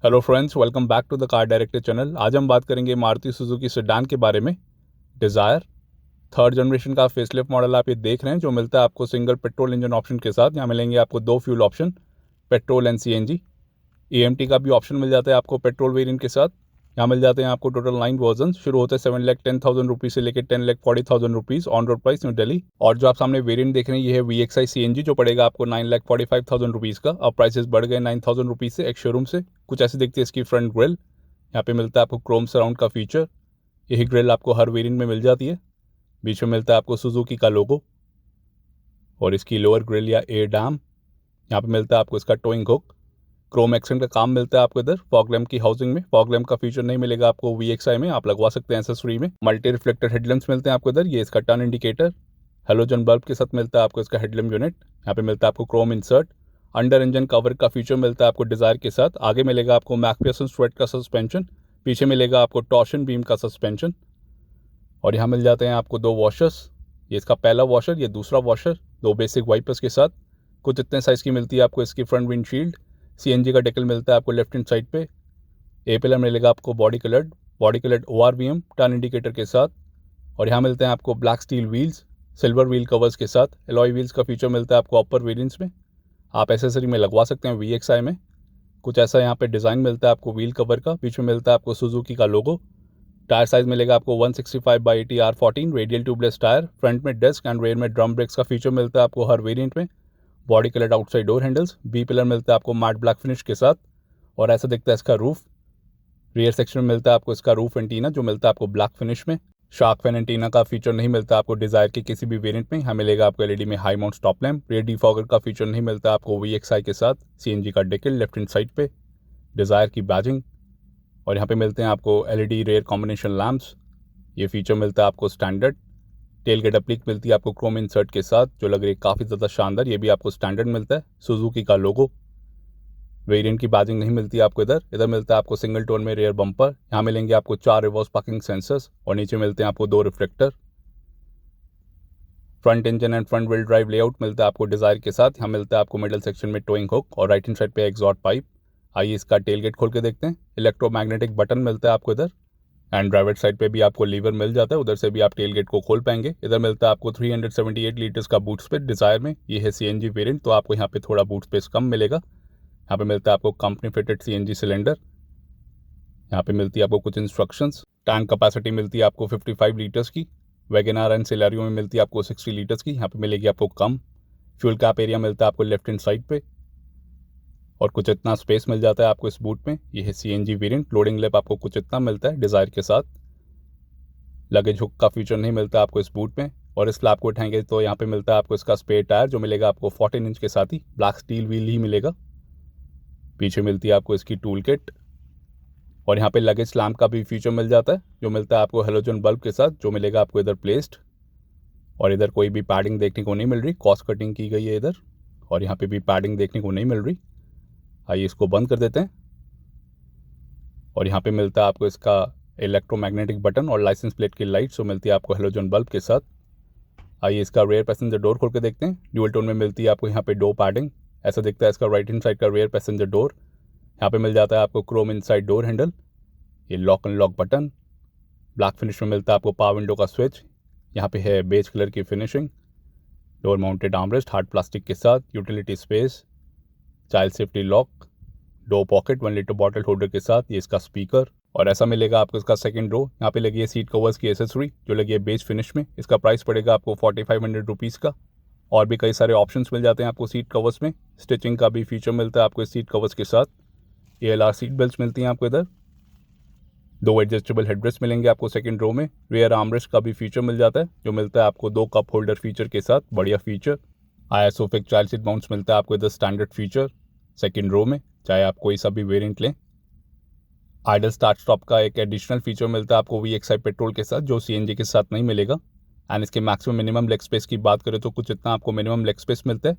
Hello friends, welcome back to the car director channel. आज हम बात करेंगे मारुति सुजुकी सेडान के बारे में। डिज़ायर थर्ड जनरेशन का फेसलिफ्ट मॉडल आप ये देख रहे हैं, जो मिलता है आपको सिंगल पेट्रोल इंजन ऑप्शन के साथ। यहाँ मिलेंगे आपको दो fuel option, petrol and CNG. EMT का भी ऑप्शन मिल जाता है आपको पेट्रोल वेरिएंट के साथ। यहाँ मिल जाते हैं आपको टोटल 9 वर्जन, शुरू होते हैं 7,10,000 रुपीज़ से लेकर 10,40,000 rupees on road price new Delhi. और जो आप सामने वेरिएंट देख रहे हैं ये है VXI CNG, जो पड़ेगा आपको 9,45,000 रुपीज़ का। अब प्राइसेस बढ़ गए 9,000 रुपीज़ से एक शोरूम से। कुछ ऐसे दिखती है इसकी फ्रंट ग्रिल। यहाँ पे मिलता है आपको क्रोम सराउंड का फीचर। यही ग्रिल आपको हर वेरिएंट में मिल जाती है। बीच में मिलता है आपको सुजुकी का लोगो और इसकी लोअर ग्रिल या एयर डैम। यहाँ पे मिलता है आपको इसका टोइंग हुक। क्रोम एक्सेंट का काम मिलता है आपको इधर। फॉग लैम्प की हाउसिंग में फॉग लैम्प का फीचर नहीं मिलेगा आपको VXI में, आप लगवा सकते हैं एसेसरी में। मल्टी रिफ्लेक्टर हेडलैम्प्स मिलते हैं आपको इधर। ये इसका टर्न इंडिकेटर, हेलोजन बल्ब के साथ मिलता है आपको इसका हेडलैम्प यूनिट। यहाँ पे मिलता है आपको Chrome insert. Under engine cover का फीचर मिलता है आपको डिज़ायर के साथ। आगे मिलेगा आपको मैकफियरसन स्वेट का सस्पेंशन, पीछे मिलेगा आपको टॉर्शन बीम का सस्पेंशन। और यहाँ मिल जाते हैं आपको दो वॉशर्स, ये इसका पहला वॉशर, ये दूसरा वॉशर, दो बेसिक वाइपर्स के साथ। कुछ इतने साइज़ की मिलती है आपको इसकी फ्रंट विंडशील्ड। CNG का डेकल मिलता है आपको लेफ्ट हैंड साइड पे। ए पिलर मिलेगा आपको body coloured ORVM turn indicator के साथ। और यहाँ मिलते हैं आपको black steel wheels, silver wheel covers के साथ। एलॉय व्हील्स का फीचर मिलता है आपको अपर वेरिएंट्स में, आप एसेसरी में लगवा सकते हैं VXI में। कुछ ऐसा यहाँ पे डिज़ाइन मिलता है आपको व्हील कवर का। बीच में मिलता है आपको सुजुकी का लोगो। टायर साइज मिलेगा आपको 165/80 R14 radial tubeless tyre. Front में डिस्क एंड रेयर में ड्रम ब्रेक्स का फीचर मिलता है आपको हर वेरिएंट में। Body coloured outside door handles. B pillar मिलता है आपको मैट ब्लैक फिनिश के साथ। और ऐसा दिखता है इसका रूफ। रियर सेक्शन में मिलता है आपको इसका रूफ एंटीना, जो मिलता है आपको ब्लैक फिनिश में। शार्क फैन एंटीना का फीचर नहीं मिलता आपको डिज़ायर के किसी भी वेरिएंट में। यहाँ मिलेगा आपको LED में high mount stop lamp. Rear defogger का फीचर नहीं मिलता आपको VXI के साथ। CNG का डेकल लेफ्ट हैंड साइड पे, डिज़ायर की बैजिंग। और यहाँ पे मिलते हैं आपको LED रेयर कॉम्बिनेशन लैम्प्स। ये फीचर मिलता है आपको स्टैंडर्ड। टेल गेट अप्लिक मिलती है आपको क्रोम इंसर्ट के साथ, जो लग रही है काफ़ी ज़्यादा शानदार। ये भी आपको स्टैंडर्ड मिलता है। सुजुकी का लोगो। वेरिएंट की बैजिंग नहीं मिलती है आपको इधर मिलता है आपको सिंगल टोन में रेयर बम्पर। यहाँ मिलेंगे आपको 4 रिवर्स पार्किंग सेंसर्स और नीचे मिलते हैं आपको 2 reflector. Front engine and front wheel drive layout मिलता है आपको डिज़ायर के साथ। यहाँ मिलता है आपको मिडल सेक्शन में टोइंग हुक और राइट हैंड साइड पे एग्जॉस्ट पाइप। आइए इसका टेल गेट खोल के देखते हैं। इलेक्ट्रोमैग्नेटिक बटन मिलता है आपको इधर एंड ड्राइवर साइड पे भी आपको लीवर मिल जाता है, उधर से भी आप टेल गेट को खोल पाएंगे। इधर मिलता है आपको 378 लीटर्स का बूट स्पेस डिज़ायर में। ये है CNG वेरिएंट, तो आपको यहाँ पे थोड़ा बूट स्पेस कम मिलेगा। यहाँ पे मिलता है आपको कंपनी फिटेड CNG सिलेंडर। यहाँ पे मिलती है आपको कुछ इंस्ट्रक्शंस। टैंक कैपेसिटी मिलती है आपको 55 लीटर्स की। वैगनआर एंड सेलेरियो में मिलती है आपको 60 लीटर्स की। यहाँ पे मिलेगी आपको कम। फ्यूल कैप एरिया मिलता है आपको लेफ्ट हैंड साइड पे और कुछ इतना स्पेस मिल जाता है आपको इस बूट में। ये है CNG वेरिएंट। लोडिंग लैप आपको कुछ इतना मिलता है डिज़ायर के साथ। लगेज हुक का फीचर नहीं मिलता आपको इस बूट में। और इस स्लैब को उठाएंगे तो यहाँ पे मिलता है आपको इसका स्पेयर टायर, जो मिलेगा आपको 14 इंच के साथ ही। ब्लैक स्टील व्हील ही मिलेगा। पीछे मिलती है आपको इसकी टूल किट और यहाँ पे लगेज लैम्प का भी फीचर मिल जाता है, जो मिलता है आपको हेलोजन बल्ब के साथ, जो मिलेगा आपको इधर प्लेस्ड। और इधर कोई भी पैडिंग देखने को नहीं मिल रही, कॉस्ट कटिंग की गई है इधर। और यहाँ पे भी पैडिंग देखने को नहीं मिल रही। आइए इसको बंद कर देते हैं। और यहाँ पे मिलता है आपको इसका इलेक्ट्रोमैग्नेटिक बटन और लाइसेंस प्लेट की लाइट, जो मिलती है आपको हेलोजन बल्ब के साथ। आइए इसका रेयर पैसेंजर डोर खोल के देखते हैं। ड्यूअल टोन में मिलती है आपको यहाँ पे डोर पैडिंग। ऐसा दिखता है इसका राइट हैंड साइड का रेयर पैसेंजर डोर। यहाँ पे मिल जाता है आपको क्रोम इनसाइड डोर हैंडल। ये lock and lock button. Black finish में मिलता है आपको पावर विंडो का स्विच। यहाँ पे है बेज कलर की finishing. Door mounted armrest hard plastic के साथ। Utility space, child safety lock, door pocket, 1 litre bottle holder के साथ। ये इसका स्पीकर। और ऐसा मिलेगा आपको इसका सेकंड रो। यहाँ पे लगी है सीट कवर्स की एसेसरी, जो लगी है बेज फिनिश में। इसका प्राइस पड़ेगा आपको 4500 रुपीज़ का। और भी कई सारे ऑप्शंस मिल जाते हैं आपको सीट कवर्स में। स्टिचिंग का भी फीचर मिलता है आपको इस सीट कवर्स के साथ। ALR सीट बेल्ट मिलती हैं आपको इधर। 2 एडजस्टेबल हेडरेस्ट मिलेंगे आपको सेकंड रो में। रियर आर्मरेस्ट का भी फीचर मिल जाता है, जो मिलता है आपको 2 कप होल्डर फीचर के साथ। बढ़िया feature. ISOFIX child seat mounts मिलता है आपको इधर स्टैंडर्ड फीचर सेकंड रो में, चाहे आप कोई सा भी वेरिएंट लें। आइडल स्टार्ट स्टॉप का एक एडिशनल फीचर मिलता है आपको VXI पेट्रोल के साथ, जो CNG के साथ नहीं मिलेगा। एंड इसके मैक्सिमम मिनिमम लेग स्पेस की बात करें तो कुछ इतना आपको मिनिमम लेग स्पेस मिलता है।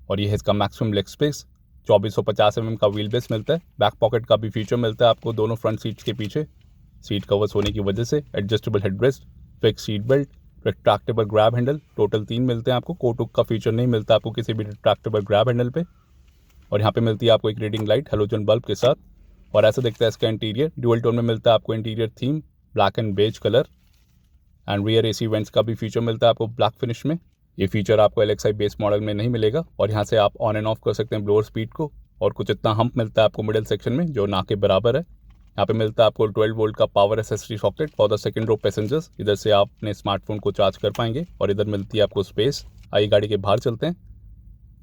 और ये है इसका मैक्सिमम लेग स्पेस। 2450 mm का व्हील बेस मिलता है। बैक पॉकेट का भी फीचर मिलता है आपको दोनों फ्रंट सीट्स के पीछे। सीट कवर्स होने की वजह से adjustable headrest, fix seat belt, retractable grab handle, total 3 मिलते हैं आपको। कोट हुक का फीचर नहीं मिलता आपको किसी भी रिट्रैक्टेबल ग्रैब हैंडल पे। और यहाँ पे मिलती है आपको एक रीडिंग लाइट हेलोजन बल्ब के साथ। और ऐसा दिखता है इसका इंटीरियर। ड्यूअल टोन में मिलता है आपको interior theme, black and beige colour. And rear AC vents का भी फीचर मिलता है आपको ब्लैक फिनिश में। ये फीचर आपको LXi बेस मॉडल में नहीं मिलेगा। और यहाँ से आप ऑन एंड ऑफ कर सकते हैं ब्लोअर स्पीड को। और कुछ इतना हम्प मिलता है आपको मिडिल सेक्शन में जो ना के बराबर है। यहाँ पे मिलता है आपको 12 वोल्ट का power accessory socket for the second row passengers. इधर से आप अपने स्मार्टफोन को चार्ज कर पाएंगे। और इधर मिलती है आपको स्पेस। आइए गाड़ी के बाहर चलते हैं।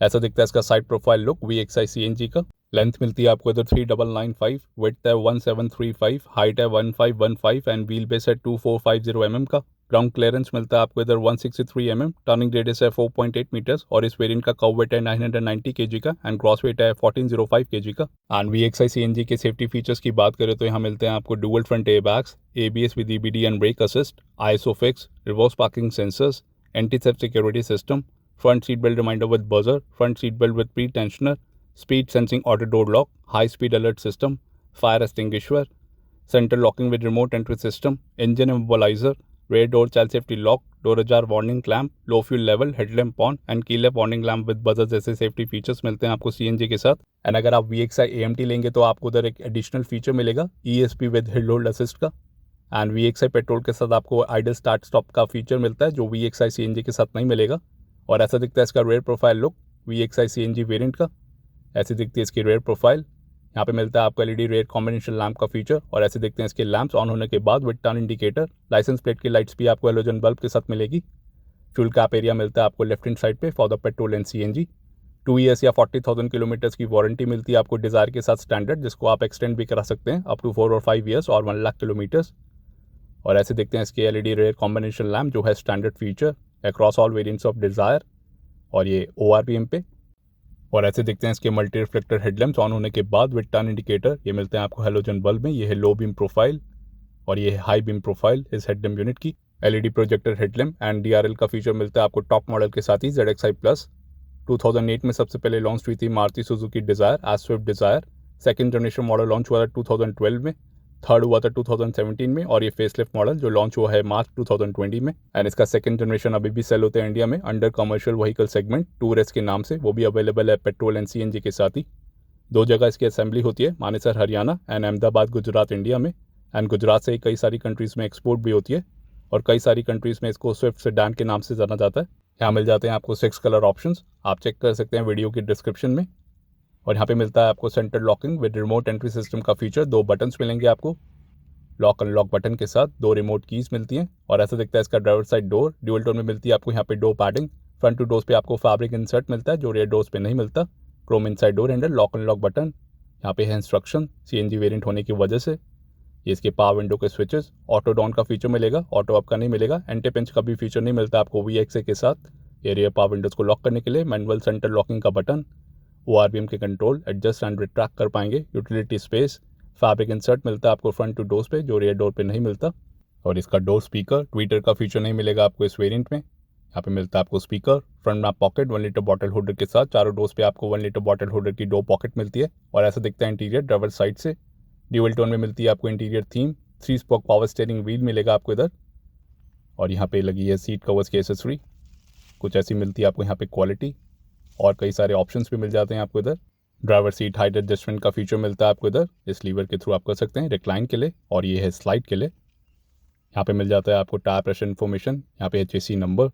ऐसा दिखता है इसका side profile look VXi CNG का। लेंथ मिलती है आपको इधर 3995, विड्थ है 1735, हाइट है 1515 एंड व्हील बेस है 2450 mm का। ग्राउंड क्लियरेंस मिलता है आपको इधर 163 mm, टर्निंग रेडियस है 4.8 मीटर्स और इस वेरिएंट का कर्व वेट है 990 kg का एंड ग्रॉस वेट है 1405 kg का। एंड VXi CNG के सेफ्टी फीचर्स की बात करें तो यहाँ मिलते हैं आपको dual front airbags, ABS with EBD and brake assist, ISOFIX, reverse parking sensors, anti theft security system, front seat belt reminder with buzzer, front seat belt with pre-tensioner, speed sensing auto door lock, high speed alert system, fire extinguisher, center locking with remote entry system, engine immobilizer, rear door child safety lock, door ajar warning clamp, low fuel level, headlamp on and key lap warning lamp with buzzer जैसे safety features मिलते हैं आपको CNG के साथ। And अगर आप VXi AMT लेंगे तो आपको उधर एक एडिशनल फीचर मिलेगा ESP with hill hold assist का। एंड VXi पेट्रोल के साथ आपको आइडल स्टार्ट स्टॉप का फीचर मिलता है जो VXi CNG के साथ नहीं मिलेगा। और ऐसा दिखता है इसका rare profile look VXi CNG variant का। ऐसी दिखती है इसकी रेयर प्रोफाइल। यहाँ पे मिलता है आपको LED रेयर कॉम्बिनेशन लैंप का फीचर। और ऐसे दिखते हैं इसके लैंप्स ऑन होने के बाद with turn indicator. Licence plate की लाइट्स भी आपको हेलोजन बल्ब के साथ मिलेगी। फ्यूल कैप एरिया मिलता है आपको लेफ्ट हैंड साइड पे for the petrol and CNG। 2 years या 40,000 किलोमीटर्स की वारंटी मिलती है आपको डिजायर के साथ स्टैंडर्ड, जिसको आप एक्सटेंड भी करा सकते हैं अप टू 4 और 5 ईयर्स और 1 लाख किलोमीटर्स। और ऐसे दिखते हैं इसके LED रेयर कॉम्बिनेशन लैम्प जो है standard feature across all variants of desire और ये ORPM पे। और ऐसे दिखते हैं इसके मल्टी रिफ्लेक्टर हेडलैम्प्स ऑन होने के बाद विद टर्न इंडिकेटर। ये मिलते हैं आपको हेलोजन बल्ब में। ये है लो बीम प्रोफाइल और ये है हाई बीम प्रोफाइल इस हेडलैम्प यूनिट की। LED projector headlamp and DRL का फीचर मिलता है आपको टॉप मॉडल के साथ ही ZXi प्लस। 2008 में सबसे पहले लॉन्च हुई थी Maruti Suzuki Dzire as Swift Dzire. Second generation model launch हुआ था 2012 में, थर्ड हुआ था 2017 में और ये फेसलिफ्ट मॉडल जो लॉन्च हुआ है मार्च 2020 में। एंड इसका सेकंड जनरेशन अभी भी सेल होते हैं इंडिया में under commercial vehicle segment tourist के नाम से। वो भी अवेलेबल है पेट्रोल एंड CNG के साथ ही। 2 जगह इसकी असेंबली होती है, मानेसर हरियाणा एंड अहमदाबाद गुजरात इंडिया में। एंड गुजरात से ही कई सारी कंट्रीज़ में एक्सपोर्ट भी होती है और कई सारी कंट्रीज़ में इसको स्विफ्ट सेडान के नाम से जाना जाता है। यहाँ मिल जाते हैं आपको 6 कलर ऑप्शंस, आप चेक कर सकते हैं वीडियो की डिस्क्रिप्शन में। और यहाँ पे मिलता है आपको centre locking with remote entry system का फीचर। 2 बटन्स मिलेंगे आपको लॉक अनलॉक बटन के साथ, 2 रिमोट कीज मिलती हैं। और ऐसा दिखता है इसका driver side door. Dual tone में मिलती है आपको यहाँ पे door padding. Front to doors पे आपको फैब्रिक इंसर्ट मिलता है जो रियर डोर्स पे नहीं मिलता। Chrome inside door handle, lock unlock button. यहाँ पे है इंस्ट्रक्शन CNG वेरिएंट होने की वजह से। ये इसके पावर विंडो के स्विचेस, ऑटो डाउन का फीचर मिलेगा, ऑटो अप का नहीं मिलेगा। एंटी पिंच का भी फीचर नहीं मिलता आपको VXi के साथ। ये रियर पावर विंडोज को लॉक करने के लिए मैनुअल सेंटर लॉकिंग का बटन, ORPM के कंट्रोल एडजस्ट एंड रिट्रैक्ट कर पाएंगे। यूटिलिटी स्पेस, फैब्रिक इंसर्ट मिलता है आपको फ्रंट टू डोर्स पे जो रियर डोर पे नहीं मिलता। और इसका डोर स्पीकर ट्विटर का फीचर नहीं मिलेगा आपको इस वेरिएंट में। यहाँ पे मिलता है आपको स्पीकर, फ्रंट में पॉकेट, 1 लीटर बॉटल होल्डर के साथ। चारों डोर्स पे आपको 1 लीटर बॉटल होल्डर की 2 पॉकेट मिलती है। और ऐसा दिखता है इंटीरियर ड्राइवर साइड से। ड्यूअल टोन में मिलती है आपको interior theme. 3 spoke power steering wheel मिलेगा आपको इधर। और यहाँ पे लगी है सीट कवर्स की एसेसरी, कुछ ऐसी मिलती है आपको यहाँ पे क्वालिटी। और कई सारे ऑप्शंस भी मिल जाते हैं आपको इधर। ड्राइवर सीट हाइट एडजस्टमेंट का फीचर मिलता है आपको इधर, इस लीवर के थ्रू आप कर सकते हैं रिक्लाइन के लिए। और ये है स्लाइड के लिए। यहाँ पे मिल जाता है आपको टायर प्रेशर इन्फॉर्मेशन, यहाँ पे HAC नंबर।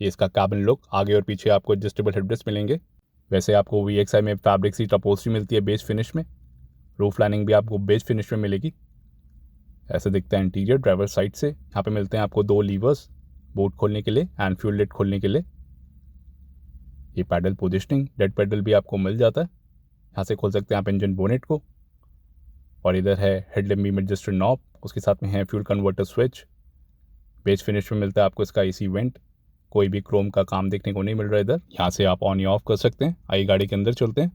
ये इसका कैबिन लुक, आगे और पीछे आपको एडजस्टेबल हेडरेस्ट मिलेंगे। वैसे आपको VXi में फैब्रिक सीट अपहोल्स्ट्री मिलती है बेज फिनिश में। रूफ लाइनिंग भी आपको बेज फिनिश में मिलेगी। ऐसे दिखता है इंटीरियर ड्राइवर साइड से। यहाँ पे मिलते हैं आपको 2 लीवर्स, बोट खोलने के लिए एंड फ्यूल लिड खोलने के लिए। ये पैडल पोजिशनिंग, डेड पैडल भी आपको मिल जाता है। यहाँ से खोल सकते हैं आप इंजन बोनेट को। और इधर है हेडलैम्प बीम एडजस्टर नॉब, उसके साथ में है fuel converter switch. Beige finish में मिलता है आपको इसका AC वेंट। कोई भी क्रोम का काम देखने को नहीं मिल रहा है इधर। यहाँ से आप ऑन या ऑफ कर सकते हैं। आइए गाड़ी के अंदर चलते हैं।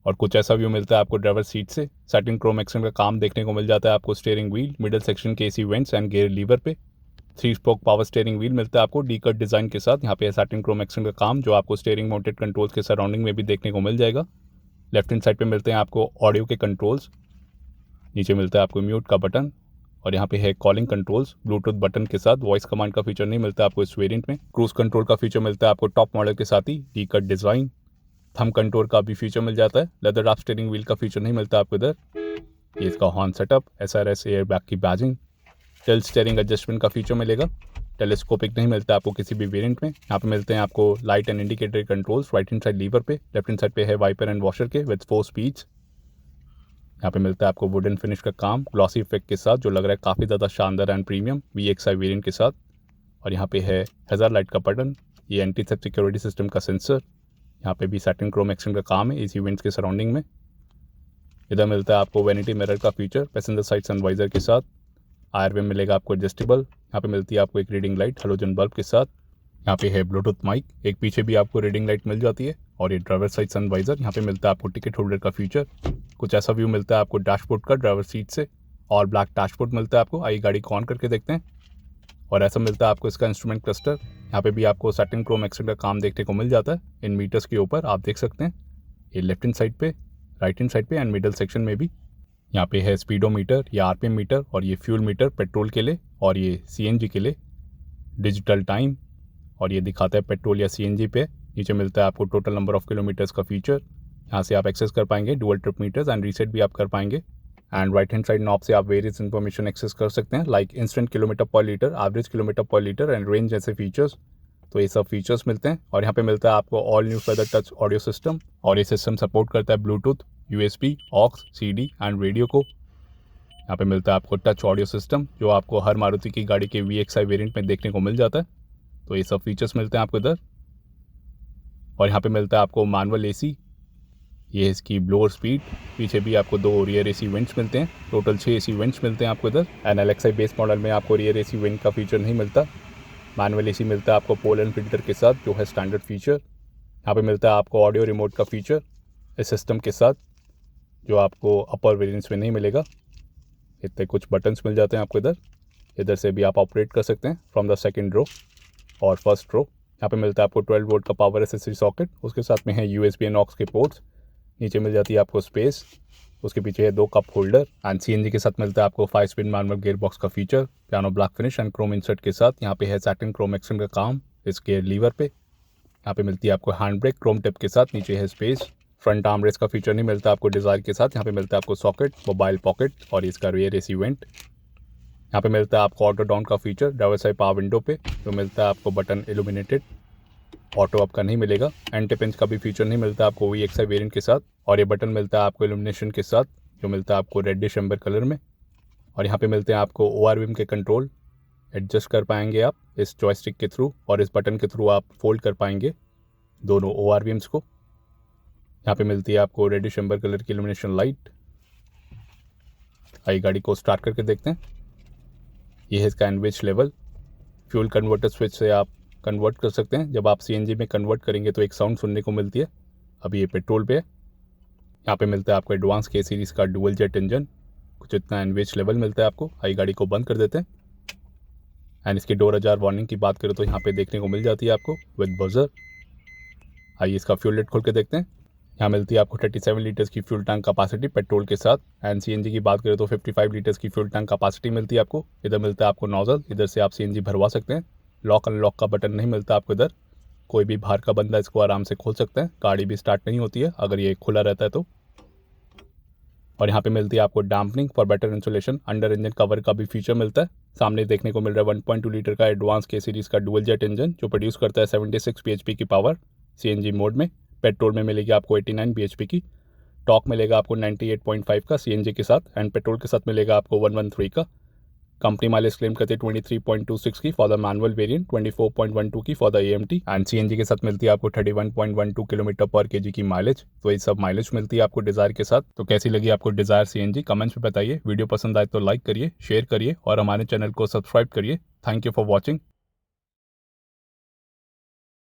और कुछ ऐसा व्यू मिलता है आपको ड्राइवर सीट से। सैटिन क्रोम एक्शन का काम देखने को मिल जाता है आपको स्टीयरिंग व्हील, मिडिल सेक्शन के AC vents and gear lever पे। 3 स्पोक पावर स्टीयरिंग व्हील मिलता है आपको डी कट डिजाइन के साथ। यहाँ पे सैटिन क्रोम एक्शन का काम जो आपको स्टीयरिंग माउंटेड कंट्रोल्स के सराउंडिंग में भी देखने को मिल जाएगा। लेफ्ट हैंड साइड पे मिलते हैं आपको ऑडियो के कंट्रोल्स। नीचे मिलता है आपको म्यूट का बटन। और यहाँ पे है कॉलिंग कंट्रोल्स ब्लूटूथ बटन के साथ। वॉइस कमांड का फीचर नहीं मिलता आपको इस वेरिएंट में। क्रूज कंट्रोल का फीचर मिलता है आपको टॉप मॉडल के साथ ही, D cut design. Thumb control का भी फीचर मिल जाता है। लेदर रैप स्टीयरिंग व्हील का फीचर नहीं मिलता आपको इधर। ये इसका horn setup, SRS airbag की बैजिंग, टिल्ट स्टीयरिंग एडजस्टमेंट का फीचर मिलेगा। टेलीस्कोपिक नहीं मिलता आपको किसी भी वेरिएंट में। यहाँ पे मिलते हैं आपको light and indicator controls right hand side lever पे, लेफ्ट हैंड साइड पे है वाइपर एंड वॉशर के विद 4 स्पीड्स। यहाँ पे मिलता है आपको वुडन फिनिश का काम ग्लॉसी इफेक्ट के साथ, जो लग रहा है काफ़ी ज़्यादा शानदार एंड प्रीमियम VXI वेरिएंट के साथ। और यहाँ पे है हैज़ार्ड लाइट का बटन, ये एंटी थेफ्ट सिक्योरिटी सिस्टम का सेंसर। यहाँ पे भी सैटिन क्रोम एक्शन का काम है इस इवेंट्स के सराउंडिंग में। इधर मिलता है आपको वैनिटी मिरर का फीचर पैसेंजर साइड सनवाइजर के साथ। IR में मिलेगा आपको एडजस्टेबल। यहाँ पे मिलती है आपको एक रीडिंग लाइट हेलोजन बल्ब के साथ। यहाँ पे है ब्लूटूथ माइक, एक पीछे भी आपको रीडिंग लाइट मिल जाती है। और ये ड्राइवर साइड सनवाइजर, यहाँ पे मिलता है आपको टिकट होल्डर का फीचर। कुछ ऐसा व्यू मिलता है आपको डैशबोर्ड का ड्राइवर सीट से, और ब्लैक डैशबोर्ड मिलता है आपको। आइए गाड़ी को ऑन करके देखते हैं। और ऐसा मिलता है आपको इसका इंस्ट्रूमेंट क्लस्टर। यहाँ पे भी आपको सैटिन क्रोम एक्शन का काम देखने को मिल जाता है इन मीटर्स के ऊपर, आप देख सकते हैं। ये लेफ्ट हैंड साइड पे, राइट हैंड साइड पे एंड मिडल सेक्शन में भी। यहाँ पे है स्पीडोमीटर, ये RPM मीटर, और ये फ्यूल मीटर पेट्रोल के लिए, और ये CNG के लिए डिजिटल टाइम, और ये दिखाता है पेट्रोल या CNG पे। नीचे मिलता है आपको टोटल नंबर ऑफ किलोमीटर्स का फीचर। यहाँ से आप एक्सेस कर पाएंगे dual trip meters and reset भी आप कर पाएंगे। And right hand side knob से आप वेरियस इन्फॉर्मेशन एक्सेस कर सकते हैं, like instant kilometre per litre, average kilometre per litre and range जैसे फीचर्स। तो ये सब फीचर्स मिलते हैं। और यहाँ पे मिलता है आपको all new feather touch audio system, और ये सिस्टम सपोर्ट करता है Bluetooth, USB, aux, CD and radio को। यहाँ पे मिलता है आपको टच ऑडियो सिस्टम, जो आपको हर मारुति की गाड़ी के VXI वेरिएंट में देखने को मिल जाता है। तो ये सब फीचर्स मिलते हैं आपको इधर। और यहाँ पे मिलता है आपको मैनुअल AC, ये इसकी ब्लोअर स्पीड। पीछे भी आपको 2 रियर AC वेंट्स मिलते हैं, टोटल 6 AC वेंट्स मिलते हैं आपको इधर। एंड LXI बेस मॉडल में आपको रियर AC वेंट का फीचर नहीं मिलता। मैनुअल AC मिलता है आपको पोल एंड फिल्टर के साथ, जो है स्टैंडर्ड फीचर। यहाँ पे मिलता है आपको ऑडियो रिमोट का फीचर इस सिस्टम के साथ, जो आपको अपर वेरिएंट्स में नहीं मिलेगा। इतने कुछ बटन्स मिल जाते हैं आपको इधर। इधर से भी आप ऑपरेट कर सकते हैं फ्रॉम द सेकंड रो और फर्स्ट रो। यहाँ पे मिलता है आपको 12 वोल्ट का पावर एसेसरी सॉकेट, उसके साथ में है USB एंड ऑक्स के पोर्ट्स। नीचे मिल जाती है आपको स्पेस, उसके पीछे है 2 कप होल्डर। एंड CNG के साथ मिलता है आपको 5 स्पिन मैनुअल गियर बॉक्स का feature, piano black finish and Chrome insert के साथ। यहाँ पे है सैटिन क्रोम एक्शन का काम इस गियर लीवर पे। यहाँ पे मिलती है आपको हैंड ब्रेक क्रोम टिप के साथ, नीचे है स्पेस। फ्रंट आर्म रेस्ट का फीचर नहीं मिलता आपको डिज़ायर के साथ। यहाँ पे मिलता है आपको सॉकेट, मोबाइल पॉकेट और इसका रियर AC वेंट। यहाँ पे मिलता है आपको ऑटो डाउन का feature driver side power window पे, जो मिलता है आपको बटन इल्यूमिनेटेड। ऑटो अप का नहीं मिलेगा। एंटी पिंच का भी फीचर नहीं मिलता आपको VXI वेरिएंट के साथ। और ये बटन मिलता है आपको इल्यूमिनेशन के साथ, जो मिलता है आपको रेडिश एम्बर कलर में। और यहाँ पे मिलते हैं आपको ORVM के कंट्रोल, एडजस्ट कर पाएंगे आप इस जॉयस्टिक के थ्रू, और इस बटन के थ्रू आप फोल्ड कर पाएंगे दोनों ORVMs को। यहाँ पे मिलती है आपको रेडिश एम्बर कलर की इल्यूमिनेशन लाइट। आइए गाड़ी को स्टार्ट करके देखते हैं। ये है इसका anyways level. Fuel converter switch से आप कन्वर्ट कर सकते हैं। जब आप CNG में कन्वर्ट करेंगे तो एक साउंड सुनने को मिलती है। अभी ये पेट्रोल पे है। यहाँ पे मिलता है आपको एडवांस K सीरीज़ का डुअल जेट इंजन। कुछ इतना एनवेज लेवल मिलता है आपको। आइए गाड़ी को बंद कर देते हैं। एंड इसकी डोर अजार वार्निंग की बात करें तो यहाँ पे देखने को मिल जाती है आपको विद बजर। आइए इसका फ्यूल लिड खोल के देखते हैं। यहाँ मिलती है आपको 37 लीटर्स की फ्यूल टैंक कैपेसिटी पेट्रोल के साथ। एंड CNG की बात करें तो 55 लीटर्स की फ्यूल टैंक कैपेसिटी मिलती है आपको। इधर मिलता है आपको नोजल, इधर से आप CNG भरवा सकते हैं। लॉक अनलॉक का बटन नहीं मिलता आपको इधर। कोई भी बाहर का बंदा इसको आराम से खोल सकता है। गाड़ी भी स्टार्ट नहीं होती है अगर ये खुला रहता है तो। और यहाँ पे मिलती है आपको dampening for better insulation, under engine cover का भी फीचर मिलता है। सामने देखने को मिल रहा है 1.2 लीटर का एडवांस K सीरीज़ का डुअल जेट इंजन, जो प्रोड्यूस करता है 76 bhp की पावर CNG मोड में। पेट्रोल में मिलेगी आपको 89 bhp की। टॉर्क मिलेगा आपको 98.5 का CNG के साथ, एंड पेट्रोल के साथ मिलेगा आपको 113 का। कंपनी माइलेज क्लेम करते हैं 23.26 की फॉर द मैनुअल वेरिएंट, 24.12 की for the AMT। And CNG के साथ मिलती है आपको 31.12 किलोमीटर पर kg की माइलेज। तो ये सब माइलेज मिलती है आपको डिज़ायर के साथ। तो कैसी लगी आपको डिज़ायर CNG कमेंट्स में बताइए। वीडियो पसंद आए तो लाइक करिए, शेयर करिए और हमारे चैनल को सब्सक्राइब करिए। Thank you for watching.